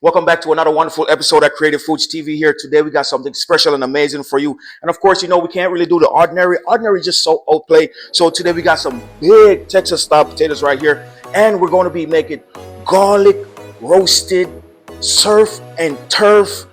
Welcome back to another wonderful episode of Creative Foods TV here. Today we got something special and amazing for you. And of course, we can't really do the ordinary. Ordinary is just so outplay. So today we got some big Texas style potatoes right here. And we're going to be making garlic roasted surf and turf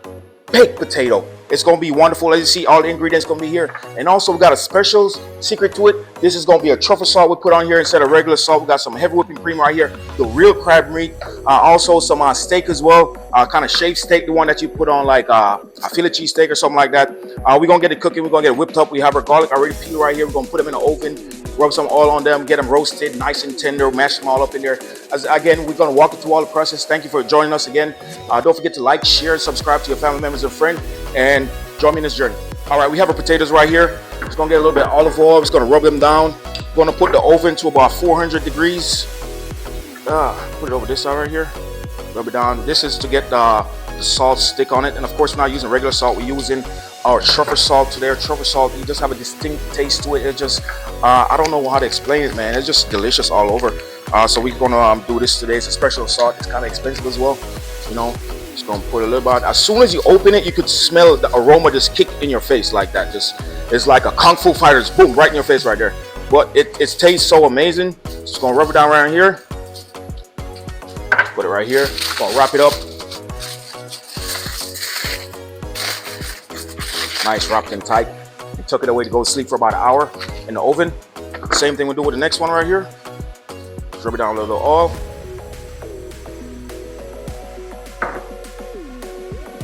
baked potato. It's going to be wonderful. As you see, all the ingredients going to be here. And also we got a special secret to it. This is going to be a truffle salt we put on here instead of regular salt. We got some heavy whipping cream right here. The real crab meat. Also some steak as well. Kind of shaved steak. The one that you put on like a Philly cheese steak or something like that. We're going to get it cooking. We're going to get it whipped up. We have our garlic already peeled right here. We're going to put them in the oven. Rub some oil on them. Get them roasted nice and tender. Mash them all up in there. Again, we're going to walk you through all the process. Thank you for joining us again. Don't forget to like, share, subscribe to your family members and friends. And join me in this journey. All right, we have our potatoes right here. It's gonna get a little bit of olive oil. It's gonna rub them down. We're gonna put the oven to about 400 degrees. Put it over this side right here. Rub it down. This is to get the salt stick on it. And of course, we're not using regular salt. We're using our truffle salt today. Truffle salt, you just have a distinct taste to it. It just, I don't know how to explain it, man. It's just delicious all over. So we're gonna do this today. It's a special salt. It's kind of expensive as well, Just gonna put a little bit. As soon as you open it, you could smell the aroma just kick in your face like that. It's like a kung fu fighter's boom right in your face right there. But it tastes so amazing. Just gonna rub it down right here. Put it right here. Gonna wrap it up. Nice, wrapped in tight. And tuck it away to go to sleep for about an hour in the oven. Same thing we do with the next one right here. Just rub it down a little oil.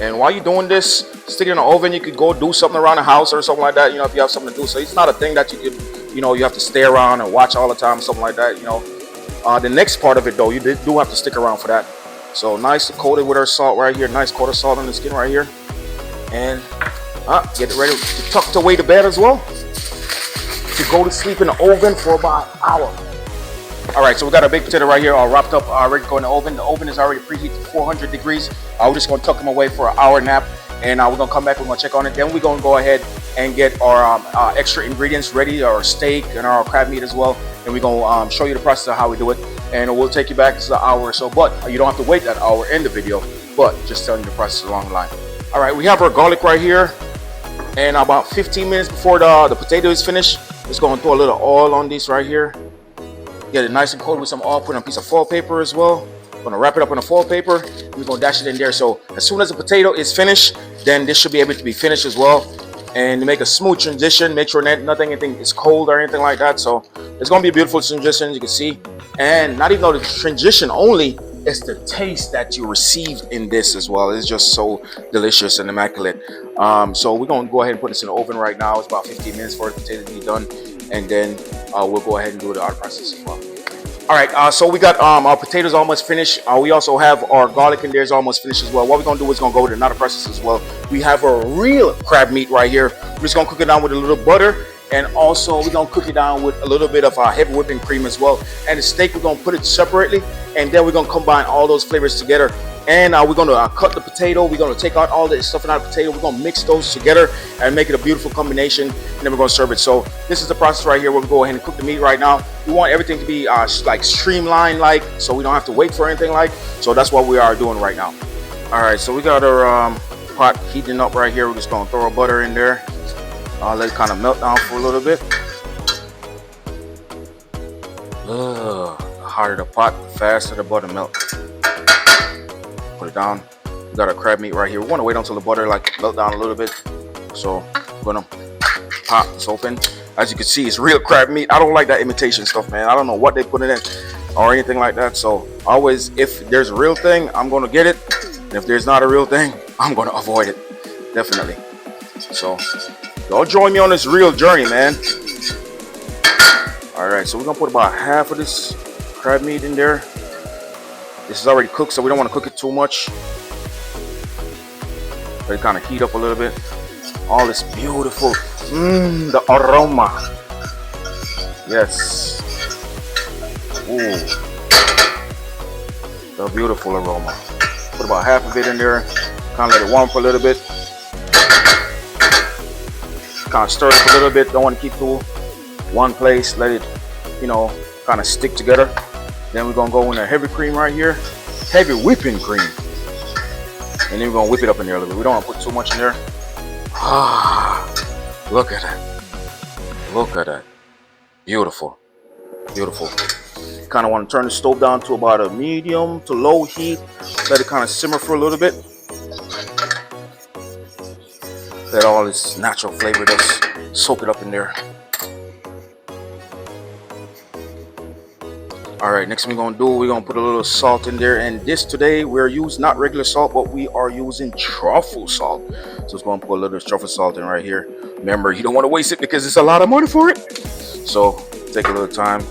And while you're doing this, stick it in the oven. You could go do something around the house or something like that, if you have something to do. So it's not a thing that you could, you have to stay around and watch all the time, something like that, The next part of it, though, you do have to stick around for that. So nice, coated with our salt right here. Nice coat of salt on the skin right here. And get it ready to tuck away to bed as well. To go to sleep in the oven for about an hour. All right, so we got our baked potato right here, all wrapped up, ready to go in the oven. The oven is already preheated to 400 degrees. We're just going to tuck them away for an hour nap, and we're going to come back. We're going to check on it. Then we're going to go ahead and get our extra ingredients ready, our steak and our crab meat as well. And we're going to show you the process of how we do it, and we'll take you back to the hour or so. But you don't have to wait that hour in the video, but just telling you the process along the line. All right, we have our garlic right here, and about 15 minutes before the potato is finished, just going to throw a little oil on this right here. Get it nice and coated with some oil. Put on a piece of foil paper as well. We're gonna wrap it up in a foil paper. We're gonna dash it in there. So as soon as the potato is finished, then this should be able to be finished as well. And to make a smooth transition, make sure anything is cold or anything like that. So it's gonna be a beautiful transition, as you can see. And not even though the transition only, it's the taste that you received in this as well. It's just so delicious and immaculate. So we're gonna go ahead and put this in the oven right now. It's about 15 minutes for the potato to be done. And then we'll go ahead and do the other process as well. All right, so we got our potatoes almost finished. We also have our garlic in there is almost finished as well. What we're gonna do is gonna go with another process as well. We have our real crab meat right here. We're just gonna cook it down with a little butter, and also we're gonna cook it down with a little bit of heavy whipping cream as well. And the steak, we're gonna put it separately, and then we're gonna combine all those flavors together. And we're gonna cut the potato. We're gonna take out all the stuff out of the potato. We're gonna mix those together and make it a beautiful combination. And then we're gonna serve it. So this is the process right here. We're gonna go ahead and cook the meat right now. We want everything to be like streamlined, so we don't have to wait for anything So that's what we are doing right now. All right, so we got our pot heating up right here. We're just gonna throw our butter in there. Let it kind of melt down for a little bit. The hotter the pot, the faster the butter melts. Put it down. We got our crab meat right here. We want to wait until the butter melt down a little bit. So we're gonna pop this open. As you can see, it's real crab meat. I don't like that imitation stuff, man. I don't know what they put in it or anything like that. So always, if there's a real thing, I'm gonna get it. And if there's not a real thing, I'm gonna avoid it. Definitely. So y'all join me on this real journey, man. All right, so we're gonna put about half of this crab meat in there. This is already cooked, so we don't want to cook it too much. Let it kind of heat up a little bit. All this beautiful, the aroma. Yes. Ooh. The beautiful aroma. Put about half of it in there. Kind of let it warm for a little bit. Kind of stir it up a little bit. Don't want to keep to one place. Let it, kind of stick together. Then we're gonna go in a heavy cream right here. Heavy whipping cream. And then we're gonna whip it up in there a little bit. We don't want to put too much in there. Ah, look at that. Look at that. Beautiful. Beautiful. Kind of want to turn the stove down to about a medium to low heat. Let it kind of simmer for a little bit. Let all this natural flavor just soak it up in there. All right, next thing we're gonna do, we're gonna put a little salt in there. And this today, we're using not regular salt, but we are using truffle salt. So it's gonna put a little truffle salt in right here. Remember, you don't want to waste it because it's a lot of money for it. So take a little time.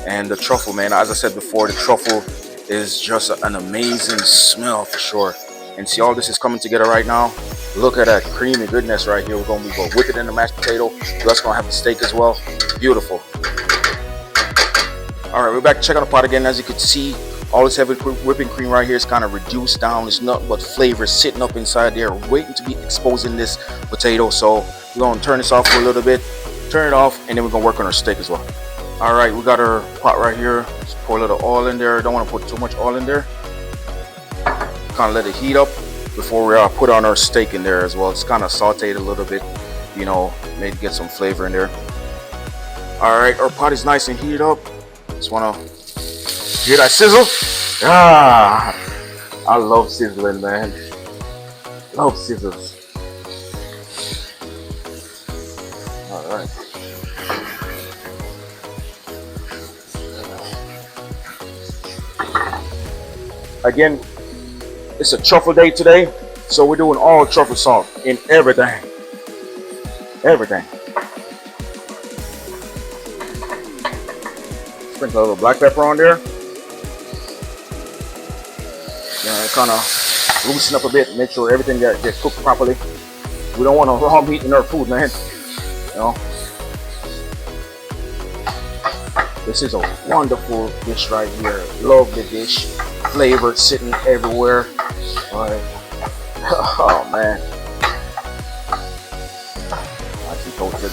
And the truffle, man, as I said before, the truffle is just an amazing smell for sure. And see, all this is coming together right now. Look at that creamy goodness right here. We're gonna whip it in the mashed potato. We're also gonna have the steak as well. Beautiful. All right, we're back to check out the pot again. As you can see, all this heavy whipping cream right here is kind of reduced down. It's nothing but flavor sitting up inside there, waiting to be exposed in this potato. So we're gonna turn this off for a little bit, turn it off, and then we're gonna work on our steak as well. All right, we got our pot right here. Just pour a little oil in there. Don't want to put too much oil in there. Kind of let it heat up before we put on our steak in there as well. It's kind of sauteed a little bit, you know, maybe get some flavor in there. All right, our pot is nice and heated up. Just wanna hear that sizzle. Ah, I love sizzling, man. Love sizzles. All right. Again, it's a truffle day today, so we're doing all truffle salt in everything. Everything. Sprinkle a little black pepper on there. Kind of loosen up a bit, make sure everything gets cooked properly. We don't want raw meat in our food, man. You know. This is a wonderful dish right here. Love the dish. Flavor sitting everywhere. Like, oh man. Nice and toasted.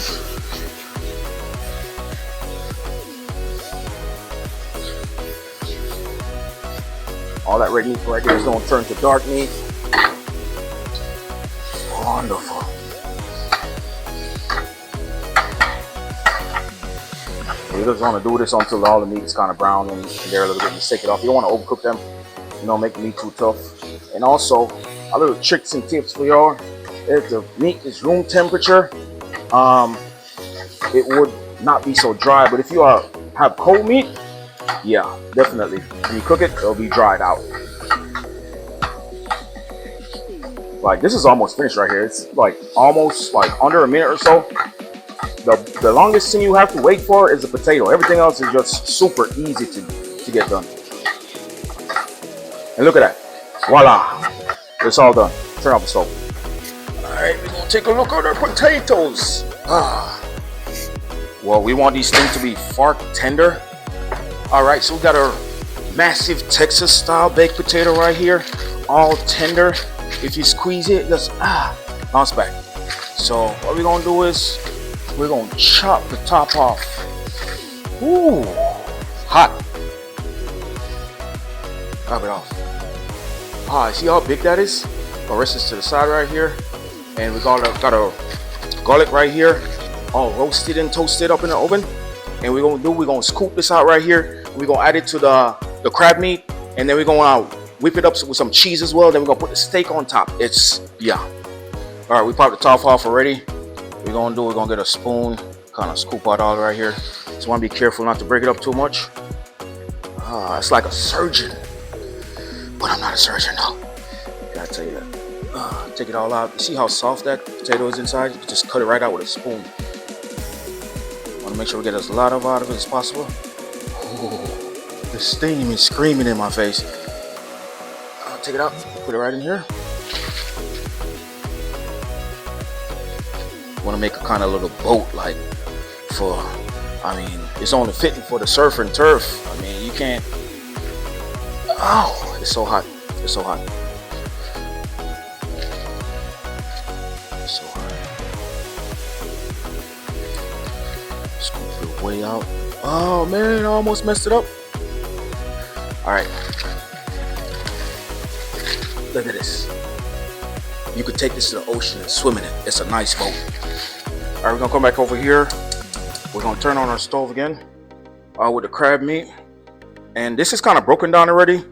All that red meat right there is going to turn to dark meat. Wonderful. You just want to do this until all the meat is kind of brown and there a little bit and shake it off. You don't want to overcook them, you know, make the meat too tough. And also, a little tricks and tips for y'all. If the meat is room temperature, it would not be so dry. But if you have cold meat, yeah, definitely. When you cook it, it'll be dried out. Like, this is almost finished right here. It's like almost like under a minute or so. The longest thing you have to wait for is the potato. Everything else is just super easy to get done. And look at that. Voila. It's all done. Turn off the stove. All right, we're going to take a look at our potatoes. Well, we want these things to be far tender. All right, so we got our massive Texas style baked potato right here. All tender. If you squeeze it, just bounce back. So what we're going to do is we're going to chop the top off. Ooh, hot. Chop it off. See how big that is? I'll rest this to the side right here. And we got our garlic right here, all roasted and toasted up in the oven. And we're going to scoop this out right here. We're going to add it to the crab meat. And then we're going to whip it up with some cheese as well. Then we're going to put the steak on top. Yeah. All right, we popped the top off already. We're going to get a spoon, kind of scoop out all right here. Just want to be careful not to break it up too much. It's like a surgeon. But I'm not a surgeon, no. Gotta tell you that. Take it all out. See how soft that potato is inside? You can just cut it right out with a spoon. Want to make sure we get as lot of out of it as possible. Ooh, the steam is screaming in my face. Take it out, put it right in here. Want to make a kind of little boat, like for, I mean, it's only fitting for the surf and turf. I mean, you can't. Oh, it's so hot. It's so hot. It's so hot. Scoop it way out. Oh man, I almost messed it up. All right. Look at this. You could take this to the ocean and swim in it. It's a nice boat. All right, we're gonna come back over here. We're gonna turn on our stove again with the crab meat. And this is kind of broken down already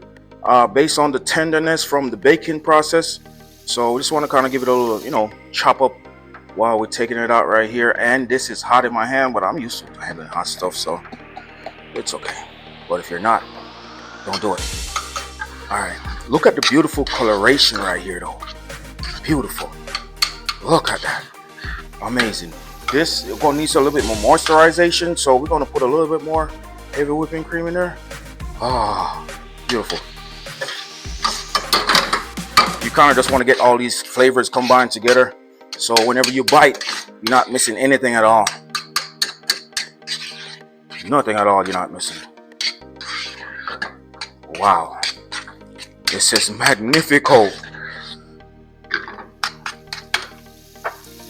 based on the tenderness from the baking process. So we just want to kind of give it a little, you know, chop up while we're taking it out right here. And this is hot in my hand, but I'm used to handling hot stuff, so it's okay. But if you're not, don't do it. All right, look at the beautiful coloration right here though. Beautiful. Look at that. Amazing. This is gonna need a little bit more moisturization, so we're gonna put a little bit more heavy whipping cream in there. Ah, beautiful. You kind of just want to get all these flavors combined together, so whenever you bite, you're not missing anything at all. Nothing at all you're not missing. Wow. This is magnifico.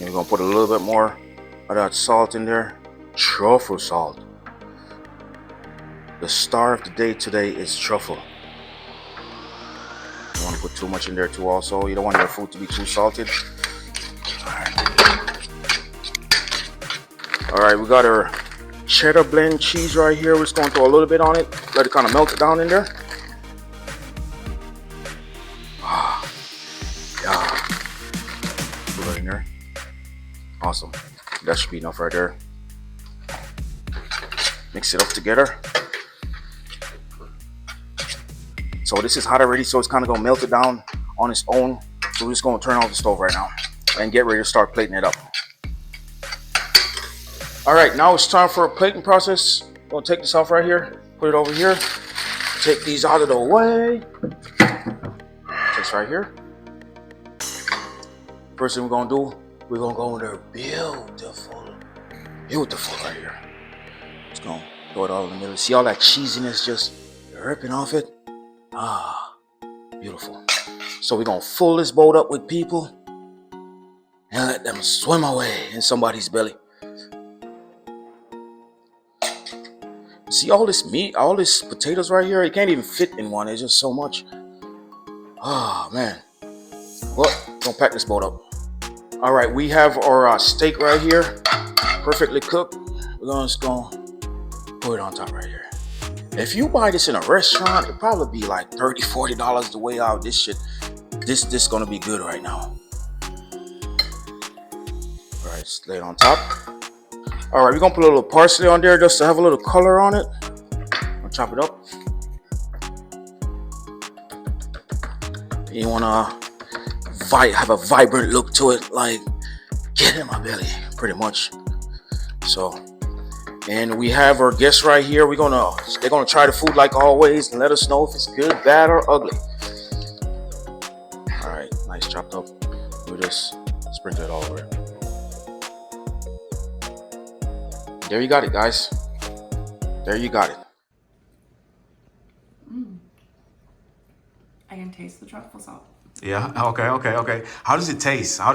And we're gonna put a little bit more of that salt in there. Truffle salt. The star of the day today is truffle. You don't want to put too much in there too also. You don't want your food to be too salted. Alright, we got our cheddar blend cheese right here. We're just going to throw a little bit on it. Let it kind of melt it down in there. Yeah. Put it in there. Awesome. That should be enough right there. Mix it up together. So this is hot already, so it's kind of going to melt it down on its own. So we're just going to turn off the stove right now and get ready to start plating it up. All right, now it's time for a plating process. I'm going to take this off right here, put it over here, take these out of the way. This right here. First thing we're going to do, we're going to go in there beautiful right here. Just going to throw it all in the middle. See all that cheesiness just dripping off it? Ah, beautiful. So we're going to fill this boat up with people and let them swim away in somebody's belly. See all this meat, all these potatoes right here? It can't even fit in one. It's just so much. Oh, man. Well, gonna pack this boat up. All right, we have our steak right here, perfectly cooked. We're just gonna put it on top right here. If you buy this in a restaurant, it'd probably be like $30, $40 the way out. This shit, this gonna be good right now. All right, just lay it on top. All right, we're gonna put a little parsley on there just to have a little color on it. I'll chop it up. You wanna have a vibrant look to it, like get in my belly, pretty much. So, and we have our guests right here. They're gonna try the food like always and let us know if it's good, bad, or ugly. All right, nice chopped up. We'll just sprinkle it all over. There you got it, guys. There you got it. I can taste the truffle salt. Yeah. Okay. How does it taste? I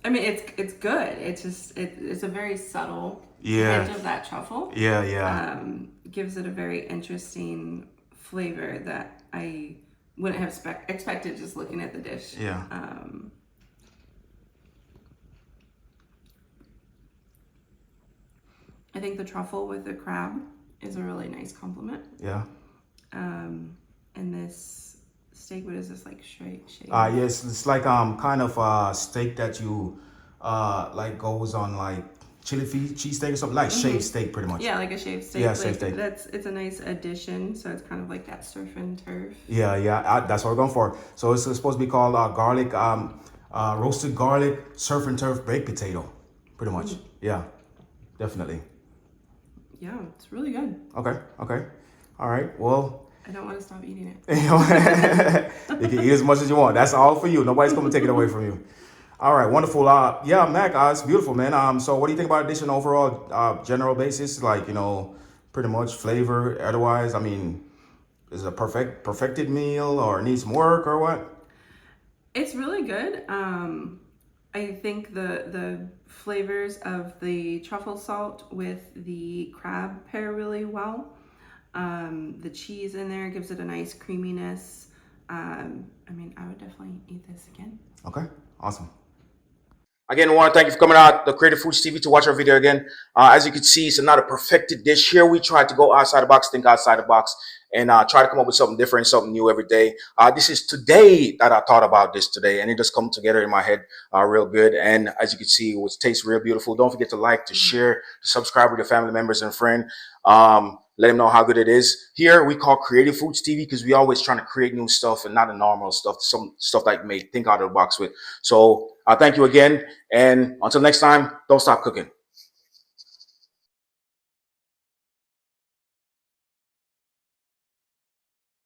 mean, it's good. It's just it's a very subtle hint of that truffle. Yeah. Gives it a very interesting flavor that I wouldn't have expected just looking at the dish. Yeah. I think the truffle with the crab is a really nice compliment. Yeah. And this steak, what is this, like shaved? Yes, it's like kind of steak that you like goes on like chili cheesesteak or something, like shaved steak pretty much. Yeah, like a shaved steak. Yeah, like, shaved steak. It's a nice addition. So it's kind of like that surf and turf. Yeah. That's what we're going for. So it's supposed to be called garlic, roasted garlic surf and turf baked potato, pretty much. Yeah, definitely. Yeah, it's really good. Okay. All right. Well, I don't want to stop eating it. You can eat as much as you want. That's all for you. Nobody's going to take it away from you. All right, wonderful. Yeah, Mac, it's beautiful, man. So what do you think about the dish on overall general basis? Like, pretty much flavor, otherwise, I mean, is it a perfected meal or needs some work or what? It's really good. I think the flavors of the truffle salt with the crab pair really well. The cheese in there gives it a nice creaminess. I mean, I would definitely eat this again. Okay, awesome. Again, I want to thank you for coming out the Creative Foods TV to watch our video again. As you can see, it's not a perfected dish. Here we try to go outside the box, think outside the box, and try to come up with something different, something new every day. This is today that I thought about this today, and it just come together in my head real good. And as you can see, it tastes real beautiful. Don't forget to like, to share, to subscribe with your family members and friends. Let them know how good it is. Here we call Creative Foods TV because we always trying to create new stuff and not the normal stuff, some stuff that you may think out of the box with. So thank you again. And until next time, don't stop cooking.